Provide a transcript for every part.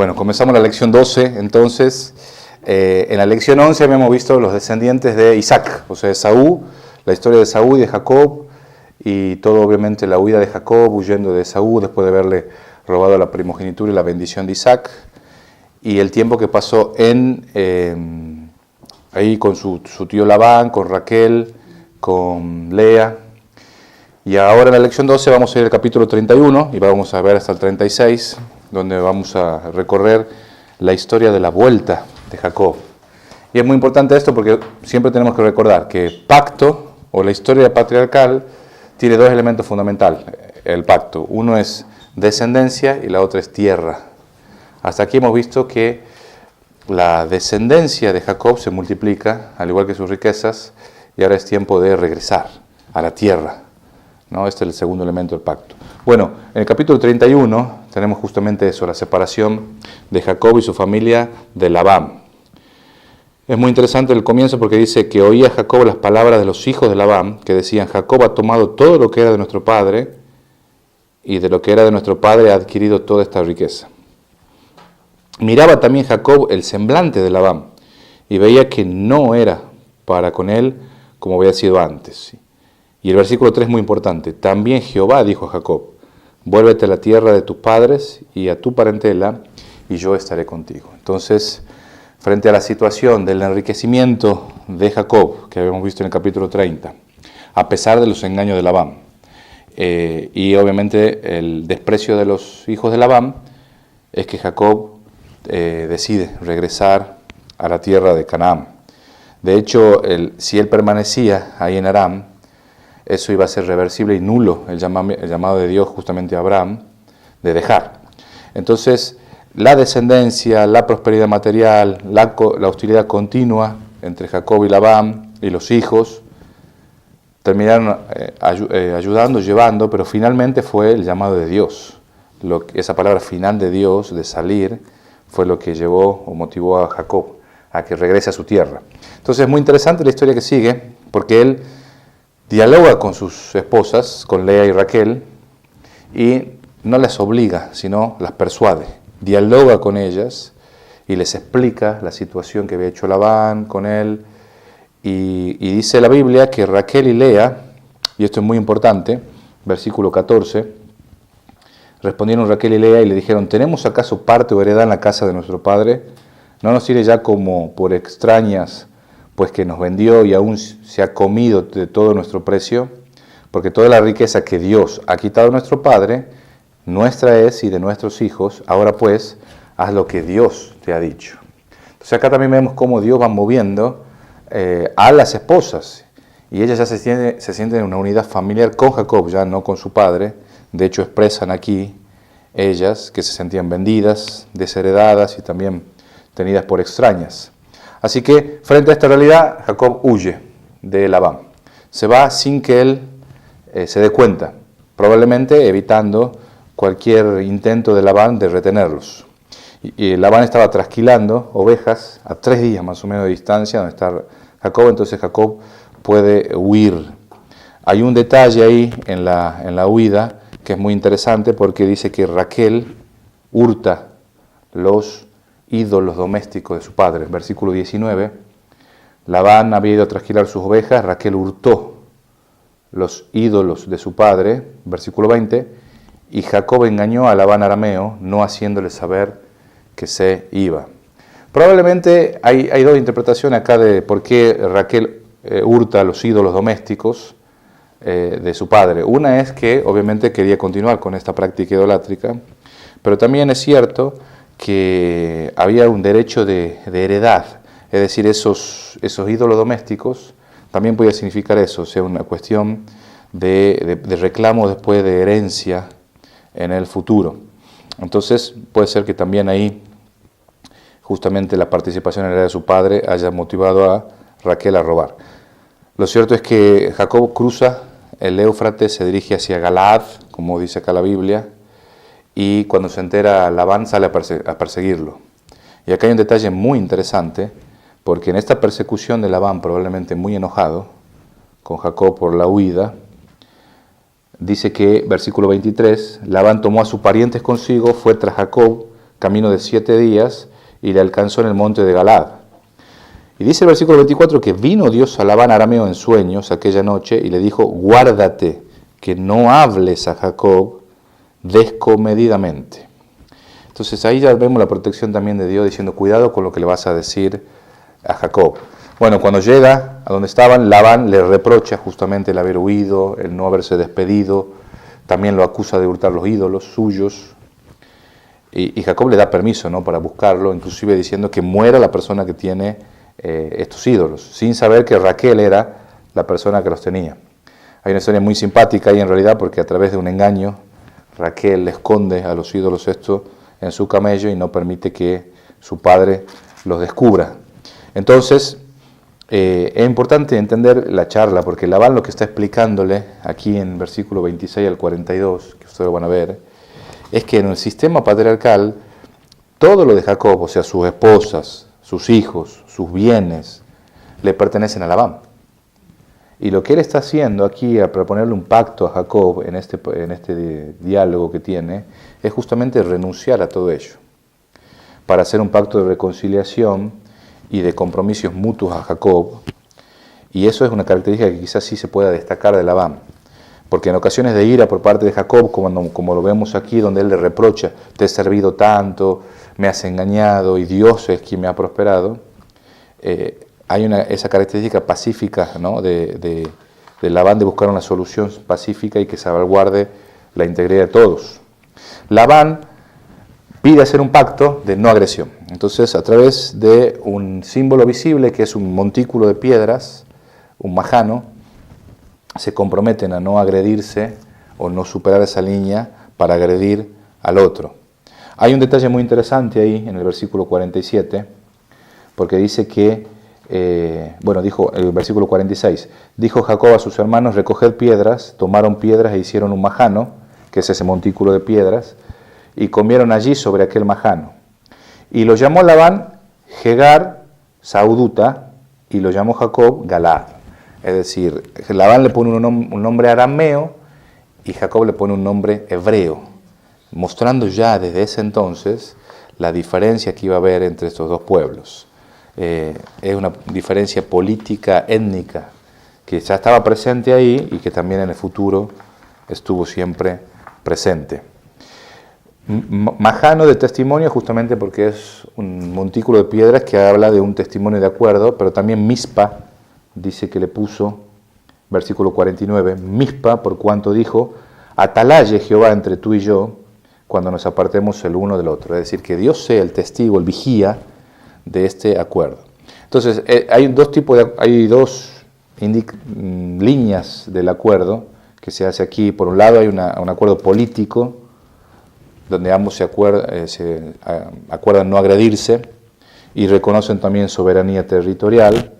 Bueno, comenzamos la lección 12, entonces. En la lección 11 habíamos visto los descendientes de Isaac, o sea, de Esaú, la historia de Esaú y de Jacob, y todo obviamente la huida de Jacob, huyendo de Esaú después de haberle robado la primogenitura y la bendición de Isaac, y el tiempo que pasó ahí con su tío Labán, con Raquel, con Lea. Y ahora en la lección 12 vamos a ir al capítulo 31 y vamos a ver hasta el 36, donde vamos a recorrer la historia de la vuelta de Jacob. Y es muy importante esto porque siempre tenemos que recordar que pacto o la historia patriarcal tiene dos elementos fundamentales, el pacto. Uno es descendencia y la otra es tierra. Hasta aquí hemos visto que la descendencia de Jacob se multiplica, al igual que sus riquezas, y ahora es tiempo de regresar a la tierra. ¿No? Este es el segundo elemento del pacto. Bueno, en el capítulo 31 tenemos justamente eso, la separación de Jacob y su familia de Labán. Es muy interesante el comienzo porque dice que oía Jacob las palabras de los hijos de Labán, que decían: Jacob ha tomado todo lo que era de nuestro padre, y de lo que era de nuestro padre ha adquirido toda esta riqueza. Miraba también Jacob el semblante de Labán, y veía que no era para con él como había sido antes. Y el versículo 3 es muy importante. También Jehová dijo a Jacob: vuélvete a la tierra de tus padres y a tu parentela, y yo estaré contigo. Entonces, frente a la situación del enriquecimiento de Jacob, que habíamos visto en el capítulo 30, a pesar de los engaños de Labán, y obviamente el desprecio de los hijos de Labán, es que Jacob decide regresar a la tierra de Canaán. De hecho, si él permanecía ahí en Aram, eso iba a ser reversible y nulo, el llamado de Dios justamente a Abraham, de dejar. Entonces, la descendencia, la prosperidad material, la hostilidad continua entre Jacob y Labán y los hijos, terminaron ayudando, llevando, pero finalmente fue el llamado de Dios. Esa palabra final de Dios, de salir, fue lo que llevó o motivó a Jacob a que regrese a su tierra. Entonces es muy interesante la historia que sigue, porque él dialoga con sus esposas, con Lea y Raquel, y no las obliga, sino las persuade. Dialoga con ellas y les explica la situación que había hecho Labán con él. Y dice la Biblia que Raquel y Lea, y esto es muy importante, versículo 14, respondieron Raquel y Lea y le dijeron: ¿tenemos acaso parte o heredad en la casa de nuestro padre? ¿No nos sirve ya como por extrañas, pues que nos vendió y aún se ha comido de todo nuestro precio? Porque toda la riqueza que Dios ha quitado a nuestro Padre, nuestra es y de nuestros hijos. Ahora pues, haz lo que Dios te ha dicho. Entonces acá también vemos cómo Dios va moviendo a las esposas. Y ellas ya se sienten en una unidad familiar con Jacob, ya no con su padre. De hecho expresan aquí ellas que se sentían vendidas, desheredadas y también tenidas por extrañas. Así que, frente a esta realidad, Jacob huye de Labán. Se va sin que él se dé cuenta, probablemente evitando cualquier intento de Labán de retenerlos. Y Labán estaba trasquilando ovejas a 3 días más o menos de distancia donde está Jacob, entonces Jacob puede huir. Hay un detalle ahí en la huida que es muy interesante porque dice que Raquel hurta los ídolos domésticos de su padre. Versículo 19, Labán había ido a trasquilar sus ovejas, Raquel hurtó los ídolos de su padre. Versículo 20, y Jacob engañó a Labán arameo, no haciéndole saber que se iba. Probablemente hay dos interpretaciones acá de por qué Raquel hurta los ídolos domésticos de su padre. Una es que obviamente quería continuar con esta práctica idolátrica, pero también es cierto que había un derecho de heredad, es decir, esos ídolos domésticos también podía significar eso, o sea, una cuestión de reclamo después de herencia en el futuro. Entonces puede ser que también ahí justamente la participación en la heredad de su padre haya motivado a Raquel a robar. Lo cierto es que Jacob cruza el Éufrates, se dirige hacia Galaad, como dice acá la Biblia, y cuando se entera Labán sale a perseguirlo. Y acá hay un detalle muy interesante, porque en esta persecución de Labán, probablemente muy enojado con Jacob por la huida, dice que, versículo 23, Labán tomó a sus parientes consigo, fue tras Jacob, camino de 7 días, y le alcanzó en el monte de Galaad. Y dice el versículo 24 que vino Dios a Labán arameo en sueños aquella noche y le dijo, guárdate que no hables a Jacob descomedidamente. Entonces ahí ya vemos la protección también de Dios diciendo, cuidado con lo que le vas a decir a Jacob. Bueno, cuando llega a donde estaban, Labán le reprocha justamente el haber huido, el no haberse despedido, también lo acusa de hurtar los ídolos suyos, y Jacob le da permiso, ¿no?, para buscarlo, inclusive diciendo que muera la persona que tiene estos ídolos, sin saber que Raquel era la persona que los tenía. Hay una historia muy simpática ahí en realidad, porque a través de un engaño, Raquel le esconde a los ídolos esto en su camello y no permite que su padre los descubra. Entonces, es importante entender la charla, porque Labán lo que está explicándole aquí en versículo 26 al 42, que ustedes lo van a ver, es que en el sistema patriarcal, todo lo de Jacob, o sea, sus esposas, sus hijos, sus bienes, le pertenecen a Labán. Y lo que él está haciendo aquí, a proponerle un pacto a Jacob en este diálogo que tiene, es justamente renunciar a todo ello, para hacer un pacto de reconciliación y de compromisos mutuos a Jacob. Y eso es una característica que quizás sí se pueda destacar de Labán, porque en ocasiones de ira por parte de Jacob, como lo vemos aquí, donde él le reprocha, te he servido tanto, me has engañado y Dios es quien me ha prosperado, hay esa característica pacífica, ¿no?, de Labán, de buscar una solución pacífica y que salvaguarde la integridad de todos. Labán pide hacer un pacto de no agresión. Entonces, a través de un símbolo visible, que es un montículo de piedras, un majano, se comprometen a no agredirse o no superar esa línea para agredir al otro. Hay un detalle muy interesante ahí en el versículo 47, porque dice que, dijo el versículo 46, dijo Jacob a sus hermanos, recoged piedras, tomaron piedras e hicieron un majano, que es ese montículo de piedras, y comieron allí sobre aquel majano. Y lo llamó Labán Jegar Sauduta, y lo llamó Jacob Galaad. Es decir, Labán le pone un nombre arameo y Jacob le pone un nombre hebreo, mostrando ya desde ese entonces la diferencia que iba a haber entre estos dos pueblos. Es una diferencia política, étnica, que ya estaba presente ahí y que también en el futuro estuvo siempre presente. Majano de testimonio, justamente porque es un montículo de piedras que habla de un testimonio de acuerdo, pero también Mispa, dice que le puso, versículo 49, Mispa, por cuanto dijo, atalaye Jehová entre tú y yo, cuando nos apartemos el uno del otro. Es decir, que Dios sea el testigo, el vigía de este acuerdo. Entonces, hay dos líneas del acuerdo que se hace aquí. Por un lado hay un acuerdo político, donde ambos se acuerdan no agredirse y reconocen también soberanía territorial,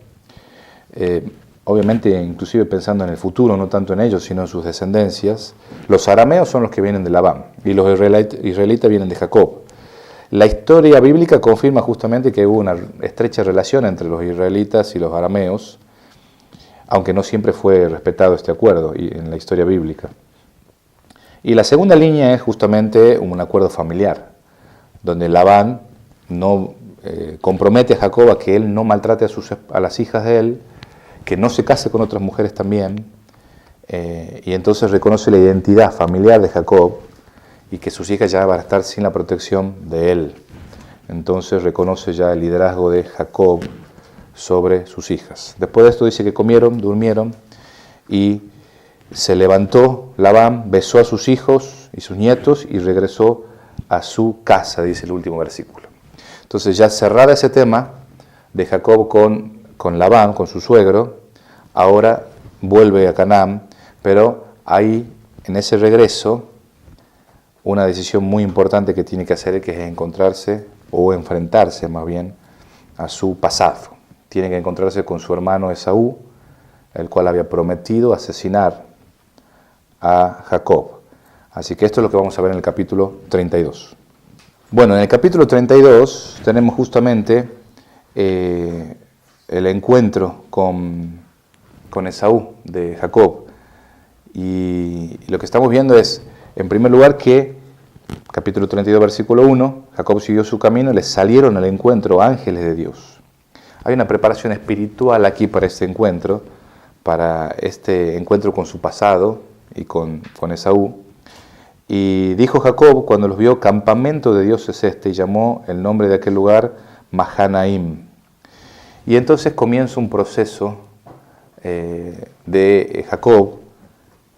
obviamente inclusive pensando en el futuro, no tanto en ellos, sino en sus descendencias. Los arameos son los que vienen de Labán y los israelitas vienen de Jacob. La historia bíblica confirma justamente que hubo una estrecha relación entre los israelitas y los arameos, aunque no siempre fue respetado este acuerdo en la historia bíblica. Y la segunda línea es justamente un acuerdo familiar, donde Labán no compromete a Jacob a que él no maltrate a las hijas de él, que no se case con otras mujeres también, y entonces reconoce la identidad familiar de Jacob y que sus hijas ya van a estar sin la protección de él. Entonces reconoce ya el liderazgo de Jacob sobre sus hijas. Después de esto dice que comieron, durmieron y se levantó Labán, besó a sus hijos y sus nietos y regresó a su casa, dice el último versículo. Entonces ya cerrada ese tema de Jacob con Labán, con su suegro, ahora vuelve a Canaán, pero hay en ese regreso una decisión muy importante que tiene que hacer, que es encontrarse o enfrentarse más bien a su pasado. Tiene que encontrarse con su hermano Esaú, el cual había prometido asesinar a Jacob. Así que esto es lo que vamos a ver en el capítulo 32. Bueno, en el capítulo 32 tenemos justamente el encuentro con Esaú de Jacob. Y lo que estamos viendo es, en primer lugar, que capítulo 32, versículo 1, Jacob siguió su camino y le salieron al encuentro ángeles de Dios. Hay una preparación espiritual aquí para este encuentro con su pasado y con Esaú. Y dijo Jacob, cuando los vio, campamento de Dios es este, y llamó el nombre de aquel lugar Mahanaim. Y entonces comienza un proceso de Jacob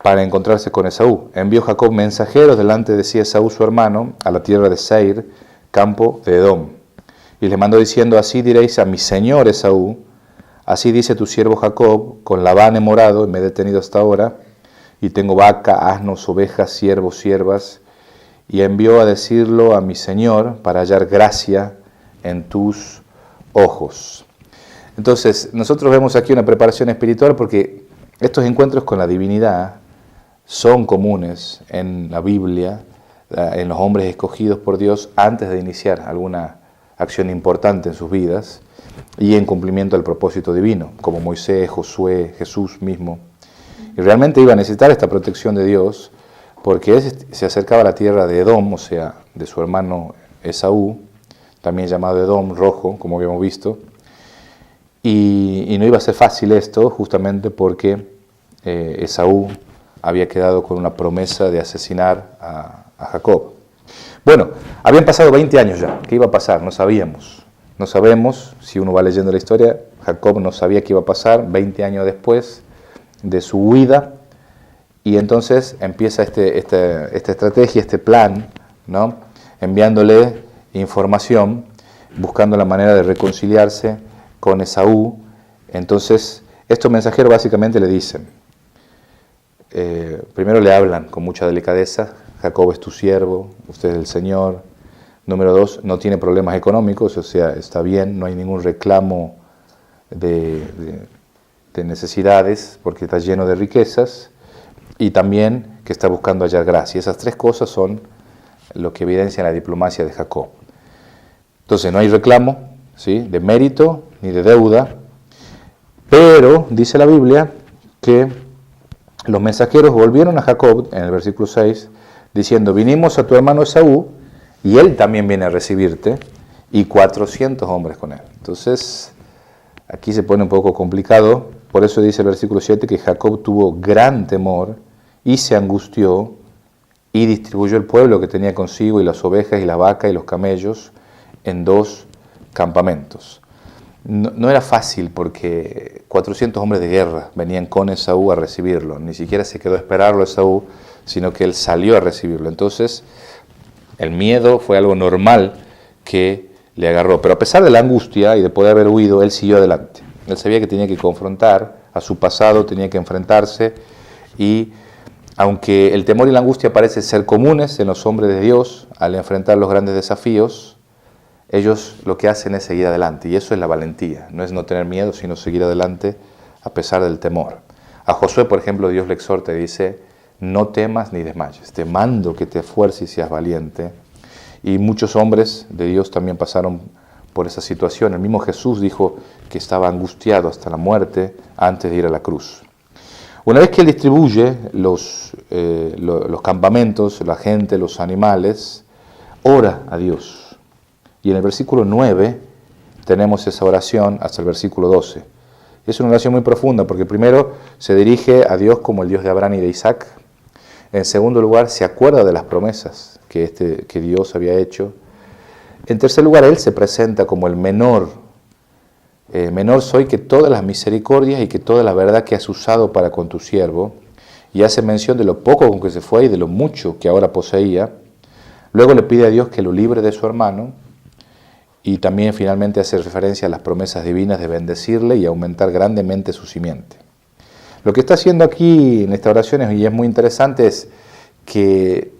para encontrarse con Esaú. Envió Jacob mensajeros delante de sí Esaú su hermano a la tierra de Seir, campo de Edom. Y le mandó diciendo, así diréis a mi señor Esaú, así dice tu siervo Jacob, con Labán he morado y me he detenido hasta ahora, y tengo vaca, asnos, ovejas, siervos, siervas, y envió a decirlo a mi señor para hallar gracia en tus ojos. Entonces, nosotros vemos aquí una preparación espiritual porque estos encuentros con la divinidad son comunes en la Biblia, en los hombres escogidos por Dios antes de iniciar alguna acción importante en sus vidas y en cumplimiento del propósito divino, como Moisés, Josué, Jesús mismo. Y realmente iba a necesitar esta protección de Dios porque él se acercaba a la tierra de Edom, o sea, de su hermano Esaú, también llamado Edom, rojo, como habíamos visto. Y no iba a ser fácil esto, justamente porque Esaú había quedado con una promesa de asesinar a Jacob. Bueno, habían pasado 20 años ya. ¿Qué iba a pasar? No sabíamos. No sabemos, si uno va leyendo la historia, Jacob no sabía qué iba a pasar 20 años después de su huida. Y entonces empieza esta estrategia, este plan, ¿no? Enviándole información, buscando la manera de reconciliarse con Esaú. Entonces, estos mensajeros básicamente le dicen, primero le hablan con mucha delicadeza, Jacob es tu siervo, usted es el Señor. Número 2, no tiene problemas económicos, o sea, está bien, no hay ningún reclamo de necesidades, porque está lleno de riquezas, y también que está buscando hallar gracia. Esas tres cosas son lo que evidencia la diplomacia de Jacob. Entonces, no hay reclamo, ¿sí?, de mérito ni de deuda, pero dice la Biblia que los mensajeros volvieron a Jacob, en el versículo 6, diciendo, vinimos a tu hermano Esaú, y él también viene a recibirte, y 400 hombres con él. Entonces, aquí se pone un poco complicado, por eso dice el versículo 7 que Jacob tuvo gran temor, y se angustió, y distribuyó el pueblo que tenía consigo, y las ovejas, y la vaca, y los camellos, en 2 campamentos. No era fácil porque 400 hombres de guerra venían con Esaú a recibirlo. Ni siquiera se quedó a esperarlo Esaú, sino que él salió a recibirlo. Entonces, el miedo fue algo normal que le agarró. Pero a pesar de la angustia y de poder haber huido, él siguió adelante. Él sabía que tenía que confrontar a su pasado, tenía que enfrentarse. Y aunque el temor y la angustia parecen ser comunes en los hombres de Dios al enfrentar los grandes desafíos, ellos lo que hacen es seguir adelante, y eso es la valentía. No es no tener miedo, sino seguir adelante a pesar del temor. A Josué, por ejemplo, Dios le exhorta y dice, no temas ni desmayes, te mando que te esfuerces y seas valiente. Y muchos hombres de Dios también pasaron por esa situación. El mismo Jesús dijo que estaba angustiado hasta la muerte antes de ir a la cruz. Una vez que él distribuye los campamentos, la gente, los animales, ora a Dios. Y en el versículo 9 tenemos esa oración hasta el versículo 12. Es una oración muy profunda porque primero se dirige a Dios como el Dios de Abraham y de Isaac. En segundo lugar, se acuerda de las promesas que Dios había hecho. En tercer lugar, él se presenta como el menor. Menor soy que todas las misericordias y que toda la verdad que has usado para con tu siervo. Y hace mención de lo poco con que se fue y de lo mucho que ahora poseía. Luego le pide a Dios que lo libre de su hermano. Y también finalmente hace referencia a las promesas divinas de bendecirle y aumentar grandemente su simiente. Lo que está haciendo aquí en esta oración, y es muy interesante, es que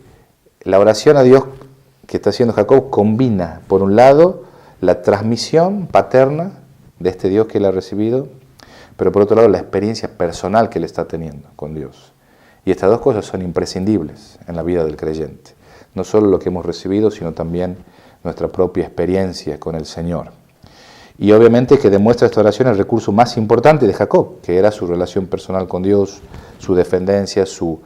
la oración a Dios que está haciendo Jacob combina, por un lado, la transmisión paterna de este Dios que él ha recibido, pero por otro lado, la experiencia personal que él está teniendo con Dios. Y estas dos cosas son imprescindibles en la vida del creyente. No solo lo que hemos recibido, sino también nuestra propia experiencia con el Señor. Y obviamente que demuestra esta oración el recurso más importante de Jacob, que era su relación personal con Dios, su dependencia, su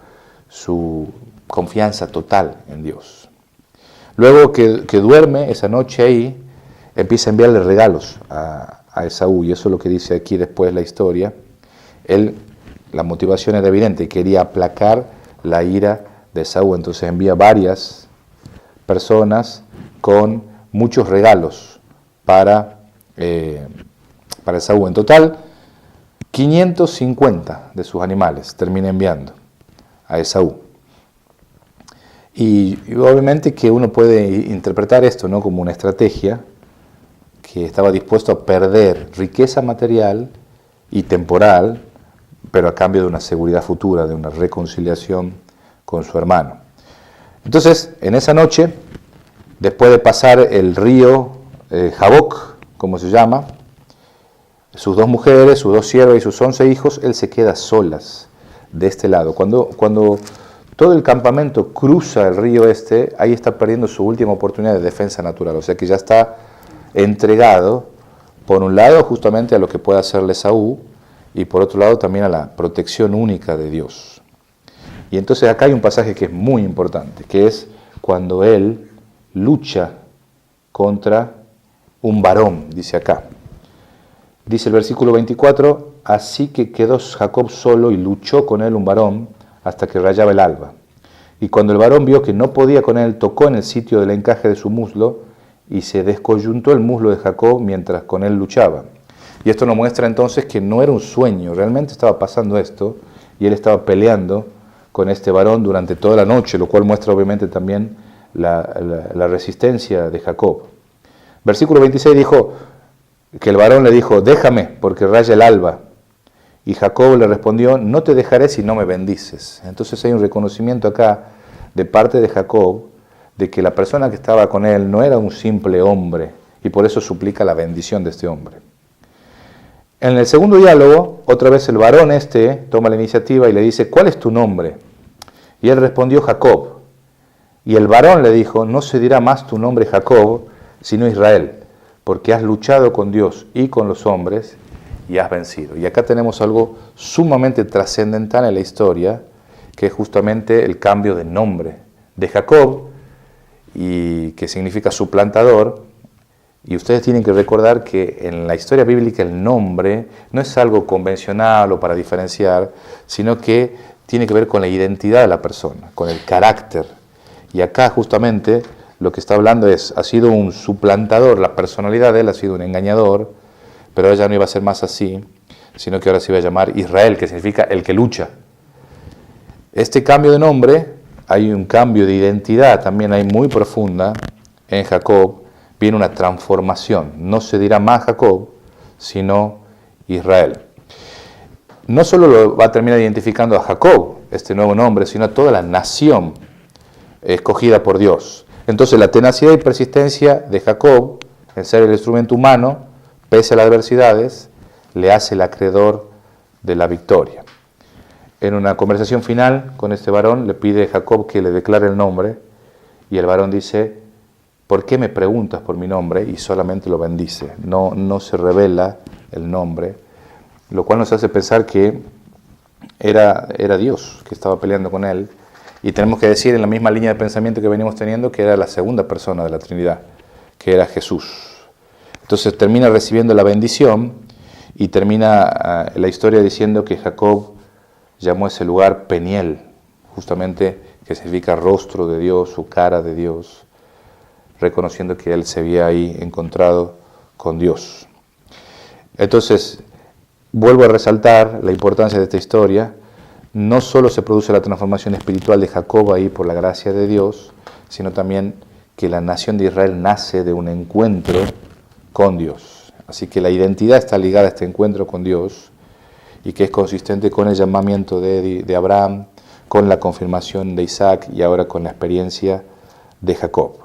confianza total en Dios. Luego que duerme esa noche ahí, empieza a enviarle regalos a Esaú, y eso es lo que dice aquí después la historia. La motivación era evidente, quería aplacar la ira de Esaú, entonces envía varias personas con muchos regalos para Esaú. En total, 550 de sus animales termina enviando a Esaú. Y obviamente que uno puede interpretar esto, ¿no?, como una estrategia, que estaba dispuesto a perder riqueza material y temporal, pero a cambio de una seguridad futura, de una reconciliación con su hermano. Entonces, en esa noche, después de pasar el río Jaboc, como se llama, sus 2 mujeres, sus 2 siervas y sus 11 hijos, él se queda solas de este lado. Cuando todo el campamento cruza el río ahí está perdiendo su última oportunidad de defensa natural, o sea que ya está entregado, por un lado, justamente a lo que puede hacerle Esaú, y por otro lado también a la protección única de Dios. Y entonces acá hay un pasaje que es muy importante, que es cuando él lucha contra un varón, dice acá. Dice el versículo 24, así que quedó Jacob solo y luchó con él un varón hasta que rayaba el alba. Y cuando el varón vio que no podía con él, tocó en el sitio del encaje de su muslo y se descoyuntó el muslo de Jacob mientras con él luchaba. Y esto nos muestra entonces que no era un sueño, realmente estaba pasando esto y él estaba peleando con este varón durante toda la noche, lo cual muestra obviamente también la resistencia de Jacob. Versículo 26 dijo que el varón le dijo, déjame porque raya el alba. Y Jacob le respondió, no te dejaré si no me bendices. Entonces hay un reconocimiento acá de parte de Jacob de que la persona que estaba con él no era un simple hombre y por eso suplica la bendición de este hombre. En el segundo diálogo, otra vez el varón toma la iniciativa y le dice, ¿cuál es tu nombre? Y él respondió, Jacob. Y el varón le dijo, no se dirá más tu nombre Jacob, sino Israel, porque has luchado con Dios y con los hombres y has vencido. Y acá tenemos algo sumamente trascendental en la historia, que es justamente el cambio de nombre de Jacob, y que significa suplantador. Y ustedes tienen que recordar que en la historia bíblica el nombre no es algo convencional o para diferenciar, sino que tiene que ver con la identidad de la persona, con el carácter. Y acá justamente lo que está hablando ha sido un suplantador, la personalidad de él ha sido un engañador, pero ella no iba a ser más así, sino que ahora se iba a llamar Israel, que significa el que lucha. Este cambio de nombre, hay un cambio de identidad también hay muy profunda en Jacob, viene una transformación, no se dirá más Jacob, sino Israel. No solo lo va a terminar identificando a Jacob, este nuevo nombre, sino a toda la nación escogida por Dios. Entonces la tenacidad y persistencia de Jacob en ser el instrumento humano, pese a las adversidades, le hace el acreedor de la victoria. En una conversación final con este varón, le pide a Jacob que le declare el nombre, y el varón dice, ¿por qué me preguntas por mi nombre? Y solamente lo bendice, no se revela el nombre, lo cual nos hace pensar que era Dios que estaba peleando con él, y tenemos que decir en la misma línea de pensamiento que venimos teniendo que era la segunda persona de la Trinidad, que era Jesús. Entonces termina recibiendo la bendición y termina la historia diciendo que Jacob llamó a ese lugar Peniel, justamente que significa rostro de Dios, su cara de Dios, reconociendo que él se había ahí encontrado con Dios. Entonces, vuelvo a resaltar la importancia de esta historia. No solo se produce la transformación espiritual de Jacob ahí por la gracia de Dios, sino también que la nación de Israel nace de un encuentro con Dios. Así que la identidad está ligada a este encuentro con Dios y que es consistente con el llamamiento de Abraham, con la confirmación de Isaac y ahora con la experiencia de Jacob.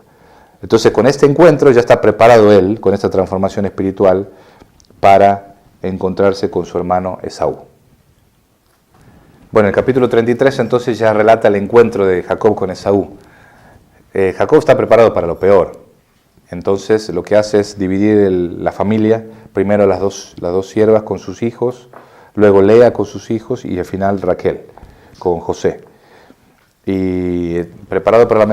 Entonces con este encuentro ya está preparado él, con esta transformación espiritual, para encontrarse con su hermano Esaú. Bueno, el capítulo 33 entonces ya relata el encuentro de Jacob con Esaú. Jacob está preparado para lo peor. Entonces lo que hace es dividir la familia, primero las dos siervas con sus hijos, luego Lea con sus hijos y al final Raquel con José. y preparado para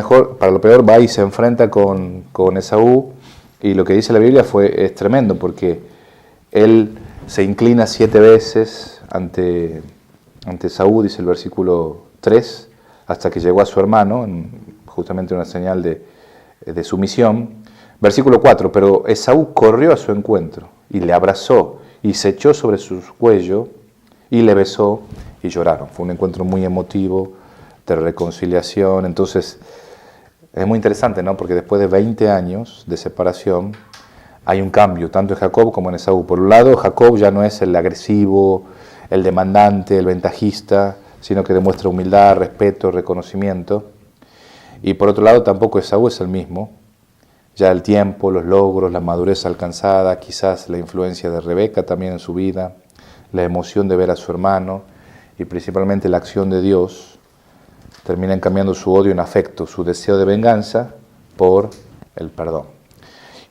lo peor, va y se enfrenta con Esaú, y lo que dice la Biblia es tremendo, porque él se inclina 7 veces ante Esaú, dice el versículo 3, hasta que llegó a su hermano, justamente una señal de sumisión. Versículo 4, pero Esaú corrió a su encuentro y le abrazó y se echó sobre su cuello y le besó y lloraron. Fue un encuentro muy emotivo, de reconciliación. Entonces es muy interesante, ¿no? Porque después de 20 años de separación hay un cambio, tanto en Jacob como en Esaú. Por un lado, Jacob ya no es el agresivo, el demandante, el ventajista, sino que demuestra humildad, respeto, reconocimiento. Y por otro lado, tampoco Esaú es el mismo. Ya el tiempo, los logros, la madurez alcanzada, quizás la influencia de Rebeca también en su vida, la emoción de ver a su hermano y principalmente la acción de Dios, terminan cambiando su odio en afecto, su deseo de venganza por el perdón.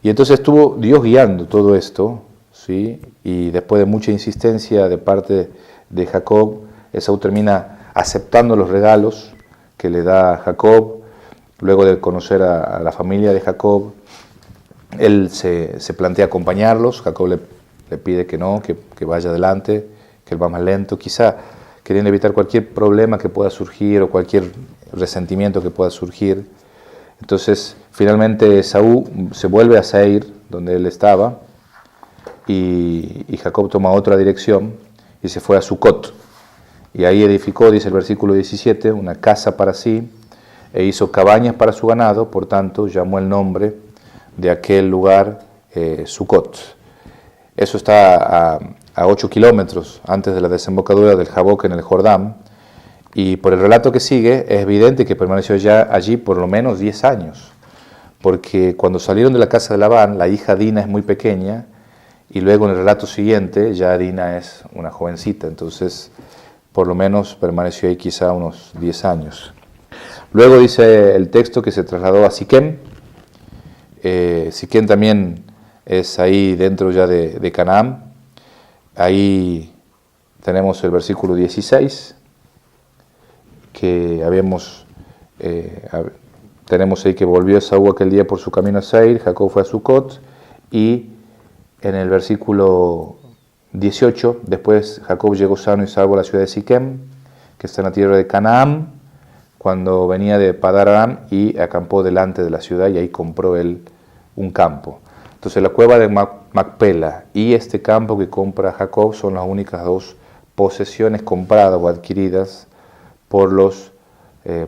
Y entonces estuvo Dios guiando todo esto, ¿sí? Y después de mucha insistencia de parte de Jacob, Esaú termina aceptando los regalos que le da Jacob. Luego de conocer a la familia de Jacob, él se plantea acompañarlos. Jacob le pide que no, que vaya adelante, que él va más lento, quizá queriendo evitar cualquier problema que pueda surgir o cualquier resentimiento que pueda surgir. Entonces, finalmente Esaú se vuelve a Seir, donde él estaba, y Jacob toma otra dirección y se fue a Sucot. Y ahí edificó, dice el versículo 17, una casa para sí, e hizo cabañas para su ganado, por tanto llamó el nombre de aquel lugar Sucot. Eso está a 8 kilómetros antes de la desembocadura del Jaboc en el Jordán, y por el relato que sigue es evidente que permaneció ya allí por lo menos 10 años, porque cuando salieron de la casa de Labán, la hija Dina es muy pequeña, y luego en el relato siguiente ya Dina es una jovencita, entonces por lo menos permaneció ahí quizá unos 10 años. Luego dice el texto que se trasladó a Siquem. Siquem también es ahí dentro ya de Canaán. Ahí tenemos el versículo 16, que tenemos ahí que volvió Esaú aquel día por su camino a Seir, Jacob fue a Sucot, y en el versículo 18, después Jacob llegó sano y salvo a la ciudad de Siquem, que está en la tierra de Canaán, cuando venía de Padar Aram, y acampó delante de la ciudad, y ahí compró él un campo. Entonces la cueva de Macpela y este campo que compra Jacob son las únicas 2 posesiones compradas o adquiridas por los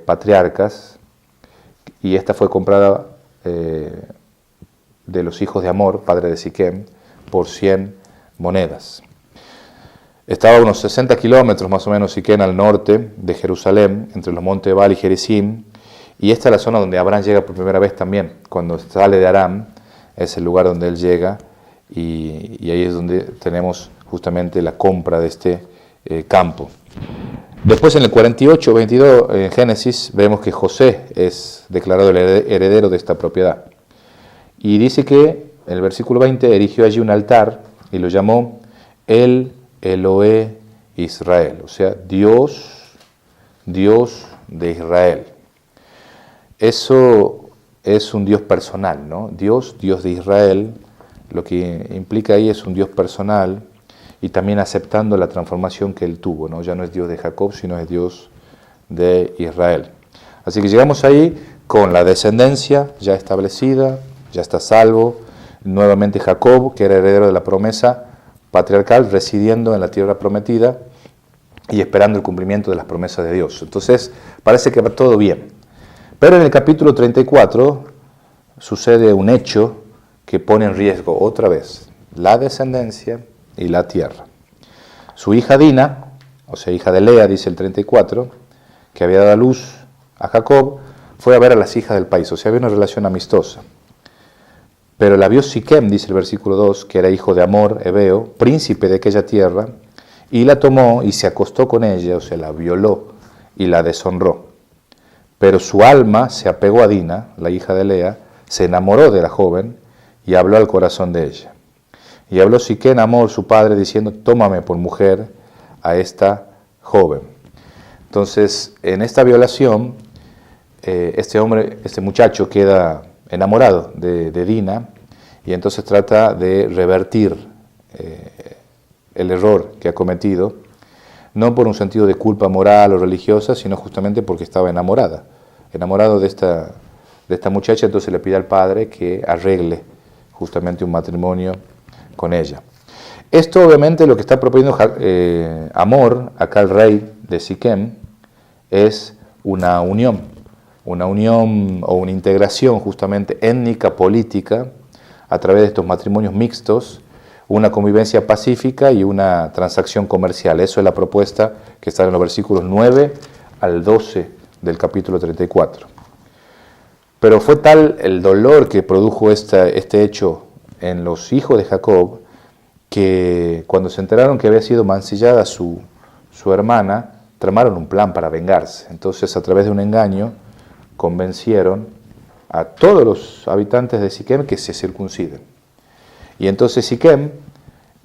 patriarcas, y esta fue comprada de los hijos de Hamor, padre de Siquem, por 100 monedas. Estaba a unos 60 kilómetros más o menos Siquem al norte de Jerusalén, entre los montes Ebal y Gerizim, y esta es la zona donde Abraham llega por primera vez también. Cuando sale de Aram, es el lugar donde él llega, y ahí es donde tenemos justamente la compra de este campo. Después en el 48-22, en Génesis, vemos que José es declarado el heredero de esta propiedad. Y dice que, en el versículo 20, erigió allí un altar y lo llamó El Elohe Israel, o sea, Dios de Israel. Eso es un Dios personal, ¿no? Dios de Israel, lo que implica ahí es un Dios personal, y también aceptando la transformación que él tuvo, ¿no? Ya no es Dios de Jacob, sino es Dios de Israel. Así que llegamos ahí con la descendencia ya establecida, ya está salvo, nuevamente Jacob, que era heredero de la promesa patriarcal, residiendo en la tierra prometida y esperando el cumplimiento de las promesas de Dios. Entonces, parece que va todo bien. Pero en el capítulo 34 sucede un hecho que pone en riesgo otra vez la descendencia y la tierra. Su hija Dina, o sea, hija de Lea, dice el 34, que había dado a luz a Jacob, fue a ver a las hijas del país, o sea, había una relación amistosa. Pero la vio Siquem, dice el versículo 2, que era hijo de Hamor, Hebeo, príncipe de aquella tierra, y la tomó y se acostó con ella, o sea, la violó y la deshonró. Pero su alma se apegó a Dina, la hija de Lea, se enamoró de la joven y habló al corazón de ella. Y habló Siquem a Hamor, su padre, diciendo, tómame por mujer a esta joven. Entonces, en esta violación, este muchacho queda enamorado de Dina y entonces trata de revertir el error que ha cometido, no por un sentido de culpa moral o religiosa, sino justamente porque estaba enamorado de esta muchacha. Entonces le pide al padre que arregle justamente un matrimonio con ella. Esto obviamente lo que está proponiendo Hamor, acá el rey de Siquem, es una unión o una integración justamente étnica, política, a través de estos matrimonios mixtos, una convivencia pacífica y una transacción comercial. Eso es la propuesta que está en los versículos 9 al 12 del capítulo 34. Pero fue tal el dolor que produjo este hecho en los hijos de Jacob, que cuando se enteraron que había sido mancillada su hermana, tramaron un plan para vengarse. Entonces, a través de un engaño, convencieron a todos los habitantes de Siquem que se circunciden. Y entonces Siquem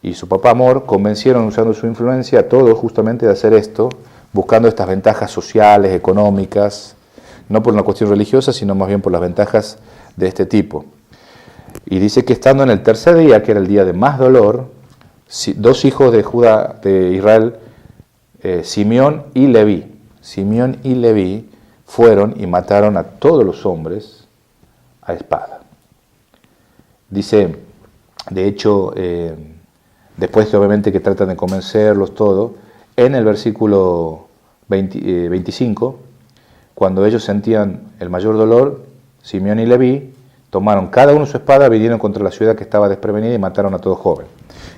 y su papá Hamor convencieron, usando su influencia, a todos justamente de hacer esto, buscando estas ventajas sociales, económicas, no por una cuestión religiosa, sino más bien por las ventajas de este tipo. Y dice que estando en el tercer día, que era el día de más dolor, dos hijos de Judá, de Israel, Simeón y Leví, fueron y mataron a todos los hombres a espada. Dice, de hecho, después que obviamente que tratan de convencerlos todo, en el versículo 25, cuando ellos sentían el mayor dolor, Simeón y Leví tomaron cada uno su espada, vinieron contra la ciudad que estaba desprevenida y mataron a todo joven.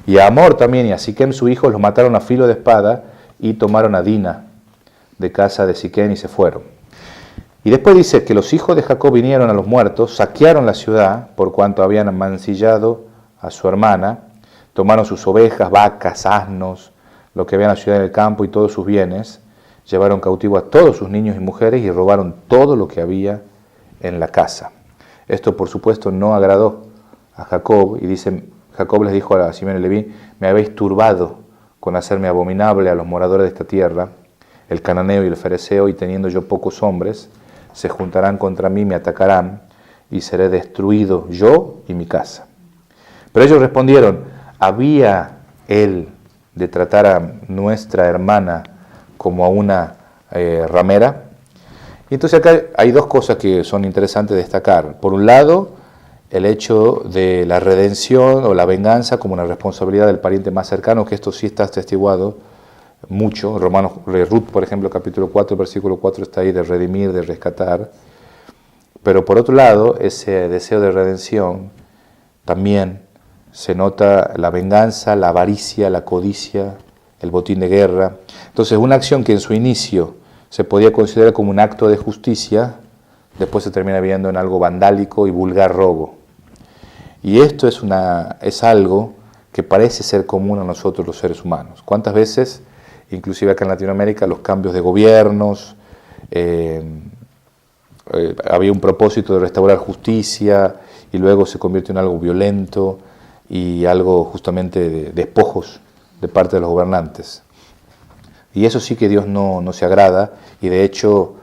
Y a Hamor también y a Siquem su hijo los mataron a filo de espada y tomaron a Dina de casa de Siquem y se fueron. Y después dice que los hijos de Jacob vinieron a los muertos, saquearon la ciudad por cuanto habían mancillado a su hermana, tomaron sus ovejas, vacas, asnos, lo que había en la ciudad del campo y todos sus bienes, llevaron cautivo a todos sus niños y mujeres y robaron todo lo que había en la casa. Esto, por supuesto, no agradó a Jacob, y dice, Jacob les dijo a Simeón y Leví, me habéis turbado con hacerme abominable a los moradores de esta tierra, el cananeo y el fereceo, y teniendo yo pocos hombres, se juntarán contra mí, me atacarán, y seré destruido yo y mi casa. Pero ellos respondieron, ¿había él de tratar a nuestra hermana como a una ramera? Y entonces acá hay dos cosas que son interesantes de destacar. Por un lado, el hecho de la redención o la venganza como una responsabilidad del pariente más cercano, que esto sí está atestiguado mucho. Ruth, por ejemplo, capítulo 4, versículo 4 está ahí de redimir, de rescatar. Pero por otro lado, ese deseo de redención también se nota la venganza, la avaricia, la codicia, el botín de guerra. Entonces, una acción que en su inicio se podía considerar como un acto de justicia, después se termina viendo en algo vandálico y vulgar robo. Y esto es algo que parece ser común a nosotros los seres humanos. ¿Cuántas veces, inclusive acá en Latinoamérica, los cambios de gobiernos, había un propósito de restaurar justicia y luego se convierte en algo violento y algo justamente de despojos de parte de los gobernantes? Y eso sí que Dios no se agrada, y de hecho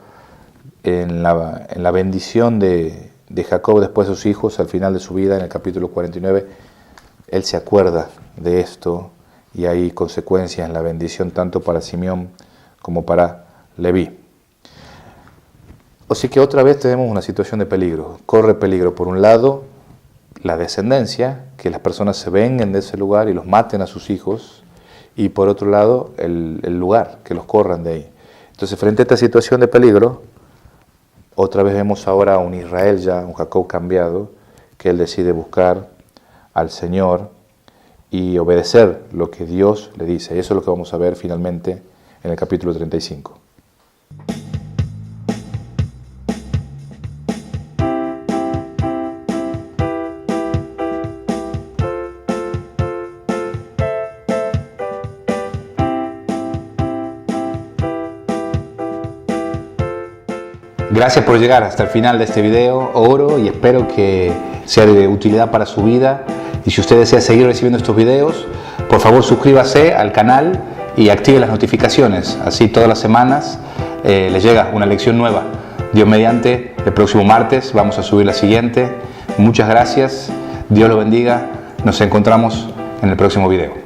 en la bendición de Jacob después de sus hijos, al final de su vida, en el capítulo 49, él se acuerda de esto y hay consecuencias en la bendición tanto para Simeón como para Leví. Así que otra vez tenemos una situación de peligro. Corre peligro, por un lado, la descendencia, que las personas se vengan de ese lugar y los maten a sus hijos, y por otro lado, el lugar, que los corran de ahí. Entonces, frente a esta situación de peligro, otra vez vemos ahora a un Israel ya, un Jacob cambiado, que él decide buscar al Señor y obedecer lo que Dios le dice. Y eso es lo que vamos a ver finalmente en el capítulo 35. Gracias por llegar hasta el final de este video. Oro y espero que sea de utilidad para su vida. Y si usted desea seguir recibiendo estos videos, por favor suscríbase al canal y active las notificaciones, así todas las semanas les llega una lección nueva. Dios mediante, el próximo martes vamos a subir la siguiente. Muchas gracias, Dios los bendiga, nos encontramos en el próximo video.